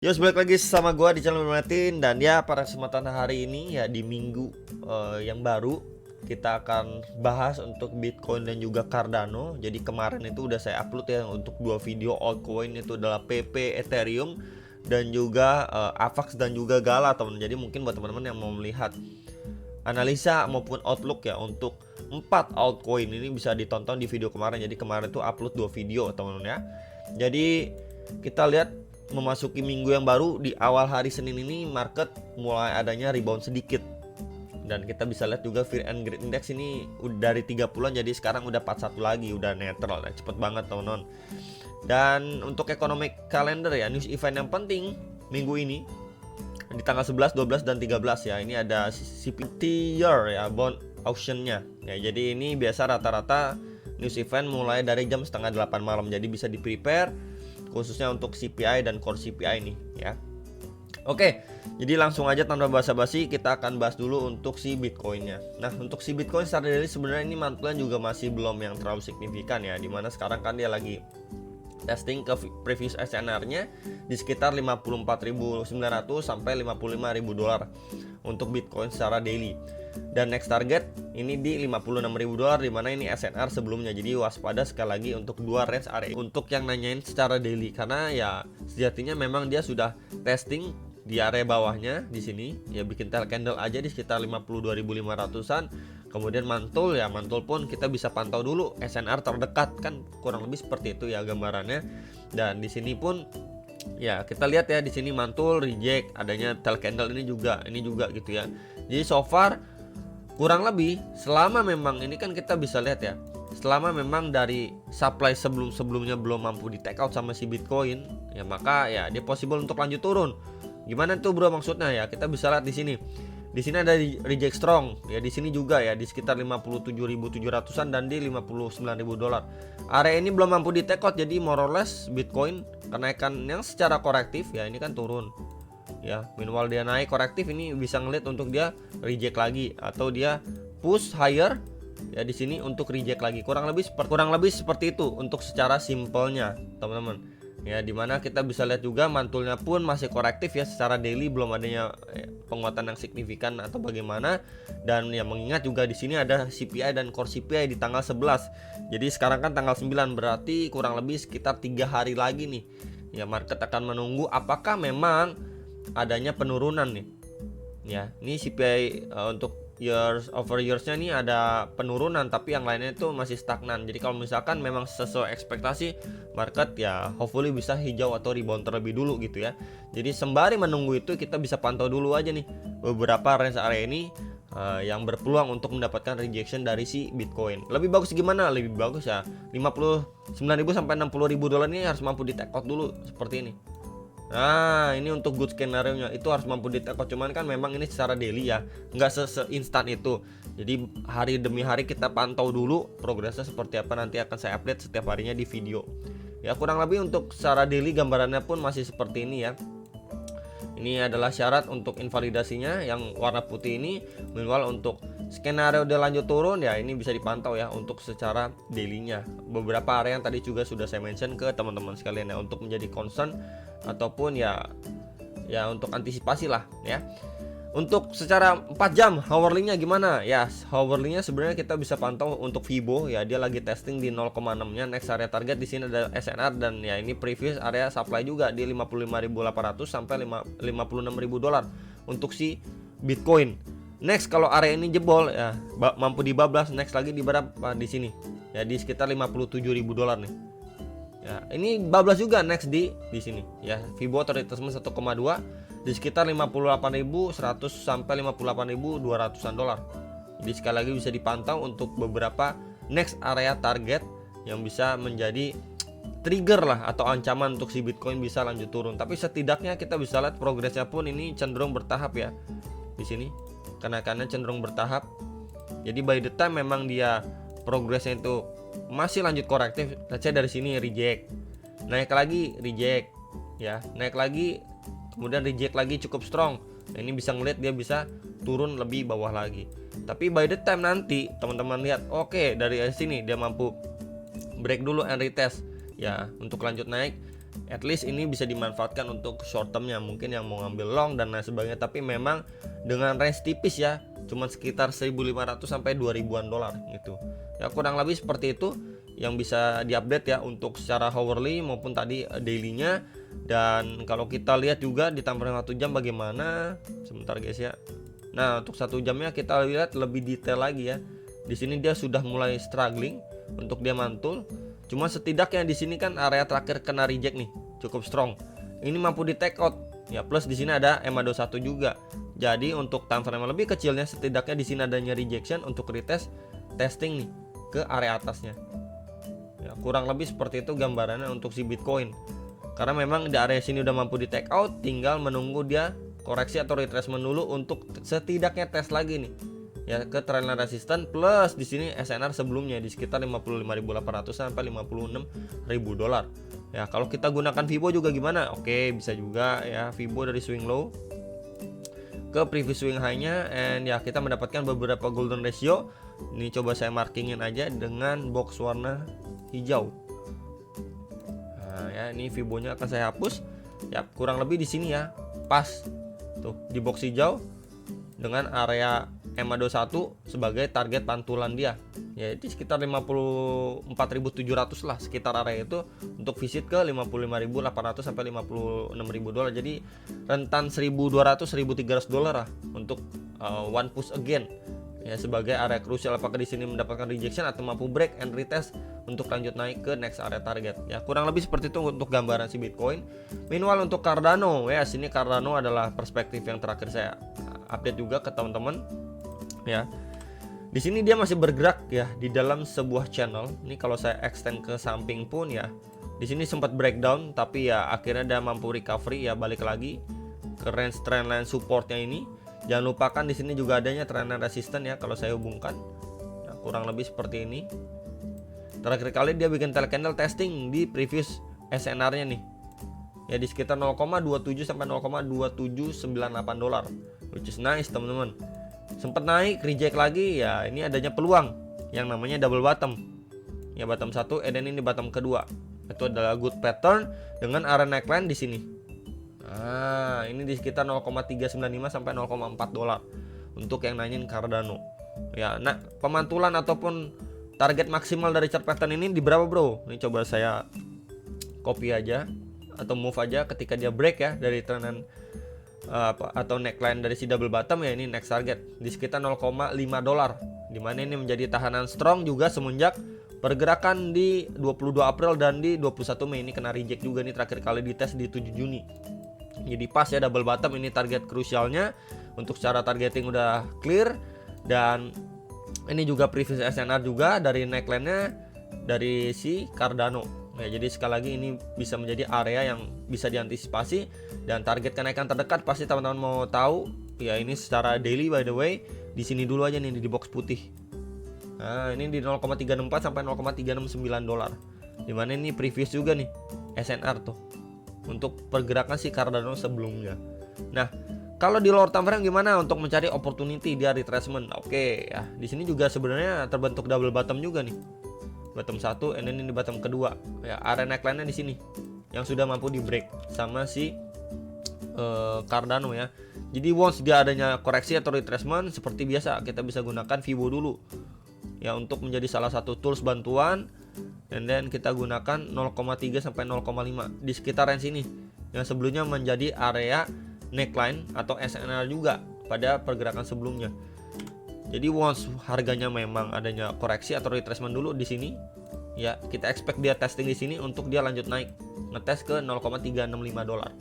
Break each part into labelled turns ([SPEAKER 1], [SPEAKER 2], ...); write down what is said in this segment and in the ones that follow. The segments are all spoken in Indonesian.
[SPEAKER 1] Yos, balik lagi sama gua di channel Martin. Dan ya, pada kesempatan hari ini ya di minggu yang baru kita akan bahas untuk Bitcoin dan juga Cardano. Jadi kemarin itu udah saya upload ya untuk dua video altcoin, itu adalah PP Ethereum dan juga AVAX dan juga Gala, teman. Jadi mungkin buat teman-teman yang mau melihat analisa maupun outlook ya untuk 4 altcoin ini bisa ditonton di video kemarin. Jadi kemarin tuh upload dua video, teman-teman ya. Jadi kita lihat memasuki minggu yang baru, di awal hari Senin ini market mulai adanya rebound sedikit. Dan kita bisa lihat juga Fear and Greed Index ini udah dari 30-an jadi sekarang udah 41 lagi, udah netral ya. Cepet banget, teman-teman. Dan untuk economic calendar ya, news event yang penting minggu ini di tanggal 11, 12 dan 13 ya. Ini ada CPT year ya, bond auctionnya ya. Jadi ini biasa rata-rata news event mulai dari jam setengah 8 malam. Jadi bisa di prepare khususnya untuk CPI dan core CPI ini ya. Oke, jadi langsung aja tanpa basa-basi kita akan bahas dulu untuk si Bitcoinnya. Nah, untuk si Bitcoin secara daily sebenarnya ini mantulnya juga masih belum yang terlalu signifikan ya. Dimana sekarang kan dia lagi testing ke previous SNR-nya di sekitar 54.900 sampai 55.000 dolar untuk Bitcoin secara daily. Dan next target ini di 56.000 dolar, dimana ini SNR sebelumnya. Jadi waspada sekali lagi untuk dua range area. Untuk yang nanyain secara daily, karena ya sejatinya memang dia sudah testing di area bawahnya di sini ya, bikin tail candle aja di sekitar 52.500-an. Kemudian mantul ya, mantul pun kita bisa pantau dulu SNR terdekat, kan kurang lebih seperti itu ya gambarannya. Dan di sini pun ya kita lihat ya, di sini mantul reject, adanya tail candle ini juga gitu ya. Jadi so far kurang lebih selama memang ini kan kita bisa lihat ya, selama memang dari supply sebelum-sebelumnya belum mampu di take out sama si Bitcoin ya, maka ya dia possible untuk lanjut turun. Gimana tuh bro maksudnya ya? Kita bisa lihat di sini. Di sini ada reject strong ya, di sini juga ya di sekitar 57.700-an dan di 59.000 dolar. Area ini belum mampu di take out, jadi more or less Bitcoin kenaikan yang secara korektif ya, ini kan turun. Ya, minimal dia naik korektif, ini bisa ngeliat untuk dia reject lagi atau dia push higher ya di sini untuk reject lagi. Kurang lebih seperti itu untuk secara simpelnya, teman-teman. Ya, dimana kita bisa lihat juga mantulnya pun masih korektif ya, secara daily belum adanya penguatan yang signifikan atau bagaimana. Dan ya mengingat juga di sini ada CPI dan core CPI di tanggal 11. Jadi sekarang kan tanggal 9, berarti kurang lebih sekitar 3 hari lagi nih. Ya, market akan menunggu apakah memang adanya penurunan nih. Ya, ini CPI untuk years over years-nya nih ada penurunan, tapi yang lainnya itu masih stagnan. Jadi kalau misalkan memang sesuai ekspektasi market ya, hopefully bisa hijau atau rebound terlebih dulu gitu ya. Jadi sembari menunggu itu kita bisa pantau dulu aja nih beberapa range area ini yang berpeluang untuk mendapatkan rejection dari si Bitcoin. Lebih bagus gimana? Lebih bagus ya 59.000 sampai 60.000 dolar ini harus mampu di take out dulu seperti ini. Nah, ini untuk good scenario nya itu harus mampu di take out. Cuman kan memang ini secara daily ya, nggak seinstan itu. Jadi hari demi hari kita pantau dulu progresnya seperti apa, nanti akan saya update setiap harinya di video. Ya, kurang lebih untuk secara daily gambarannya pun masih seperti ini ya. Ini adalah syarat untuk invalidasinya yang warna putih ini. Minimal untuk skenario dia lanjut turun ya, ini bisa dipantau ya untuk secara daily-nya. Beberapa area yang tadi juga sudah saya mention ke teman-teman sekalian ya, untuk menjadi concern ataupun ya untuk antisipasi lah ya. Untuk secara 4 jam hourly-nya gimana? Ya, hourly-nya sebenarnya kita bisa pantau untuk Fibo ya, dia lagi testing di 0,6-nya. Next area target di sini ada SNR dan ya ini previous area supply juga di 55.800 sampai 56.000 dolar untuk si Bitcoin. Next kalau area ini jebol ya, mampu dibablas next lagi di berapa? Di sini. Ya di sekitar 57.000 dolar nih. Ya, ini bablas juga next di sini ya. Fibo atau retracement 1,2 di sekitar 58.100 sampai 58.200-an dolar. Jadi sekali lagi bisa dipantau untuk beberapa next area target yang bisa menjadi trigger lah atau ancaman untuk si Bitcoin bisa lanjut turun. Tapi setidaknya kita bisa lihat progresnya pun ini cenderung bertahap ya. Di sini kenaikannya cenderung bertahap. Jadi by the time memang dia progresnya itu masih lanjut korektif, let's say dari sini reject, naik lagi reject ya, naik lagi kemudian reject lagi cukup strong. Nah, ini bisa ngeliat dia bisa turun lebih bawah lagi. Tapi by the time nanti teman-teman lihat oke, dari sini dia mampu break dulu and retest ya untuk lanjut naik. At least ini bisa dimanfaatkan untuk short termnya, mungkin yang mau ngambil long dan lain sebagainya. Tapi memang dengan range tipis ya, cuman sekitar 1.500 sampai 2.000-an dolar gitu. Ya kurang lebih seperti itu yang bisa diupdate ya untuk secara hourly maupun tadi dailynya. Dan kalau kita lihat juga di time frame 1 jam bagaimana, sebentar guys ya. Nah untuk 1 jamnya kita lihat lebih detail lagi ya. Di sini dia sudah mulai struggling untuk dia mantul. Cuma setidaknya di sini kan area terakhir kena reject nih, cukup strong. Ini mampu di take out. Ya plus di sini ada EMA21 juga. Jadi untuk time frame lebih kecilnya setidaknya di sini adanya rejection untuk retest testing nih ke area atasnya. Ya, kurang lebih seperti itu gambarannya untuk si Bitcoin. Karena memang di area sini udah mampu di take out, tinggal menunggu dia koreksi atau retracement dulu untuk setidaknya tes lagi nih. Ya ke trendline resistance plus di sini SNR sebelumnya di sekitar 55.800 sampai 56.000 dolar. Ya kalau kita gunakan Fibo juga gimana? Oke, bisa juga ya Fibo dari swing low ke previous swing high-nya, and ya kita mendapatkan beberapa golden ratio. Ini coba saya markingin aja dengan box warna hijau. Nah ya ini Fibonya akan saya hapus. Ya kurang lebih di sini ya pas tuh di box hijau dengan area EMA21 sebagai target pantulan dia. Ya di sekitar 54.700 lah sekitar area itu untuk visit ke 55.800 sampai 56.000 dolar. Jadi rentan 1.200 1.300 dolar lah untuk one push again. Ya sebagai area krusial, apakah di sini mendapatkan rejection atau mampu break and retest untuk lanjut naik ke next area target. Ya kurang lebih seperti itu untuk gambaran si Bitcoin. Meanwhile untuk Cardano ya, sini Cardano adalah perspektif yang terakhir saya update juga ke teman-teman. Ya. Di sini dia masih bergerak ya di dalam sebuah channel. Ini kalau saya extend ke samping pun ya. Di sini sempat breakdown tapi ya akhirnya dia mampu recovery ya, balik lagi ke range trendline supportnya ini. Jangan lupakan di sini juga adanya trendline resistance ya kalau saya hubungkan. Nah, kurang lebih seperti ini. Terakhir kali dia bikin tail candle testing di previous SNR-nya nih. Ya di sekitar 0,27 sampai 0,2798 dolar. Which is nice teman-teman. Sempat naik, reject lagi ya, ini adanya peluang yang namanya double bottom. Ya bottom 1 and then ini bottom kedua. Itu adalah good pattern dengan area neckline di sini. Nah, ini di sekitar 0,395 sampai 0,4 dolar untuk yang nanyain Cardano. Ya, nah pemantulan ataupun target maksimal dari chart pattern ini di berapa, bro? Ini coba saya copy aja atau move aja ketika dia break ya dari trendan atau neckline dari si double bottom ya, ini next target di sekitar 0,5 dolar. Dimana ini menjadi tahanan strong juga semenjak pergerakan di 22 April dan di 21 Mei ini kena reject juga nih, terakhir kali dites di 7 Juni. Jadi pas ya double bottom ini target krusialnya. Untuk secara targeting udah clear, dan ini juga previous SNR juga dari neckline-nya dari si Cardano. Ya, jadi sekali lagi ini bisa menjadi area yang bisa diantisipasi, dan target kenaikan terdekat pasti teman-teman mau tahu ya, ini secara daily by the way. Di sini dulu aja nih di box putih. Nah, ini di 0,364 sampai 0,369 dolar. Dimana ini previous juga nih SNR tuh untuk pergerakan si Cardano sebelumnya. Nah, kalau di lower time frame gimana untuk mencari opportunity dia retracement? Oke, ya. Di sini juga sebenarnya terbentuk double bottom juga nih. Bottom 1 and then ini bottom kedua. Ya, area neckline-nya di sini yang sudah mampu di break sama si Cardano ya. Jadi once dia adanya koreksi atau retracement, seperti biasa kita bisa gunakan Fibo dulu. Ya, untuk menjadi salah satu tools bantuan. And then kita gunakan 0,3 sampai 0,5 di sekitar range ini yang sebelumnya menjadi area neckline atau SNR juga pada pergerakan sebelumnya. Jadi once harganya memang adanya koreksi atau retracement dulu di sini, ya kita expect dia testing di sini untuk dia lanjut naik, ngetes ke 0,365 dolar.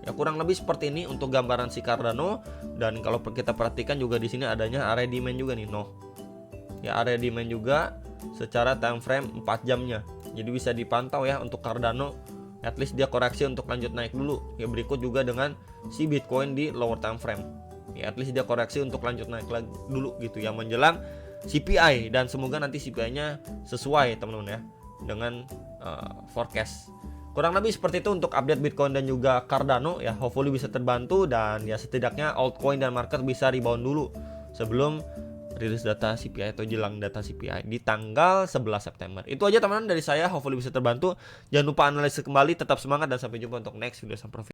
[SPEAKER 1] Ya kurang lebih seperti ini untuk gambaran si Cardano. Dan kalau kita perhatikan juga di sini adanya area demand juga nih, ya area demand juga secara time frame 4 jamnya. Jadi bisa dipantau ya untuk Cardano, at least dia koreksi untuk lanjut naik dulu. Ya berikut juga dengan si Bitcoin di lower time frame. Ya at least dia koreksi untuk lanjut naik lagi dulu gitu ya menjelang CPI, dan semoga nanti CPI-nya sesuai teman-teman ya dengan forecast. Kurang lebih seperti itu untuk update Bitcoin dan juga Cardano ya, hopefully bisa terbantu, dan ya setidaknya altcoin dan market bisa rebound dulu sebelum rilis data CPI atau jelang data CPI di tanggal 11 September. Itu aja teman-teman dari saya, hopefully bisa terbantu. Jangan lupa analisis kembali, tetap semangat dan sampai jumpa untuk next video. Sampai